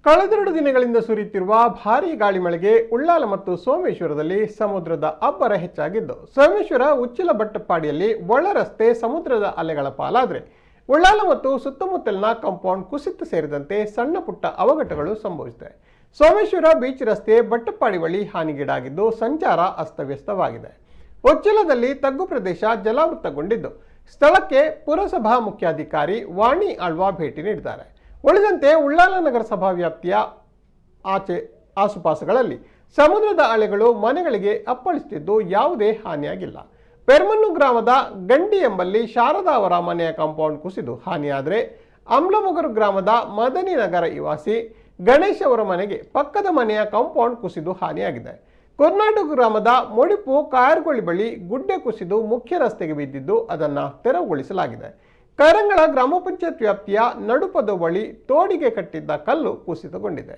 ಕಳೆದೆರಡು ದಿನಗಳಿಂದ ಸುರಿಯುತ್ತಿರುವ ಭಾರೀ ಗಾಳಿ ಮಳೆಗೆ ಉಳ್ಳಾಲ ಮತ್ತು ಸೋಮೇಶ್ವರದಲ್ಲಿ ಸಮುದ್ರದ ಅಬ್ಬರ ಹೆಚ್ಚಾಗಿದ್ದು, ಸೋಮೇಶ್ವರ ಉಚ್ಚಿಲ ಬಟ್ಟಪ್ಪಾಡಿಯಲ್ಲಿ ಒಳರಸ್ತೆ ಸಮುದ್ರದ ಅಲೆಗಳ ಪಾಲಾದರೆ ಉಳ್ಳಾಲ ಮತ್ತು ಸುತ್ತಮುತ್ತಲಿನ ಕಾಂಪೌಂಡ್ ಕುಸಿತ ಸೇರಿದಂತೆ ಸಣ್ಣ ಪುಟ್ಟ ಅವಘಡಗಳು ಸಂಭವಿಸಿದೆ. ಸೋಮೇಶ್ವರ ಬೀಚ್ ರಸ್ತೆ ಬಟ್ಟಪ್ಪಾಡಿ ಬಳಿ ಹಾನಿಗೀಡಾಗಿದ್ದು ಸಂಚಾರ ಅಸ್ತವ್ಯಸ್ತವಾಗಿದೆ. ಉಚ್ಚಿಲದಲ್ಲಿ ತಗ್ಗು ಪ್ರದೇಶ ಜಲಾವೃತಗೊಂಡಿದ್ದು ಸ್ಥಳಕ್ಕೆ ಪುರಸಭಾ ಮುಖ್ಯಾಧಿಕಾರಿ ವಾಣಿ ಆಳ್ವ ಭೇಟಿ ನೀಡಿದ್ದಾರೆ. ಉಳಿದಂತೆ ಉಳ್ಳಾಲ ನಗರಸಭಾ ವ್ಯಾಪ್ತಿಯ ಆಸುಪಾಸುಗಳಲ್ಲಿ ಸಮುದ್ರದ ಅಲೆಗಳು ಮನೆಗಳಿಗೆ ಅಪ್ಪಳಿಸುತ್ತಿದ್ದು ಯಾವುದೇ ಹಾನಿಯಾಗಿಲ್ಲ. ಪೆರ್ಮನ್ನು ಗ್ರಾಮದ ಗಂಡಿ ಎಂಬಲ್ಲಿ ಶಾರದಾ ಅವರ ಮನೆಯ ಕಾಂಪೌಂಡ್ ಕುಸಿದು ಹಾನಿಯಾದರೆ ಅಮ್ಲಮೊಗರು ಗ್ರಾಮದ ಮದನಿ ನಗರ ನಿವಾಸಿ ಗಣೇಶ್ ಅವರ ಮನೆಗೆ ಪಕ್ಕದ ಮನೆಯ ಕಾಂಪೌಂಡ್ ಕುಸಿದು ಹಾನಿಯಾಗಿದೆ. ಕರ್ನಾಟಕ ಗ್ರಾಮದ ಮುಡಿಪು ಕಾಯರ್ಗೊಳಿ ಬಳಿ ಗುಡ್ಡೆ ಕುಸಿದು ಮುಖ್ಯ ರಸ್ತೆಗೆ ಬಿದ್ದಿದ್ದು ಅದನ್ನು ತೆರವುಗೊಳಿಸಲಾಗಿದೆ. ಕೈರಂಗಳ ಗ್ರಾಮ ಪಂಚಾಯತ್ ವ್ಯಾಪ್ತಿಯ ನಡುಪದ ಬಳಿ ತೋಡಿಗೆ ಕಟ್ಟಿದ್ದ ಕಲ್ಲು ಕುಸಿತಗೊಂಡಿದೆ.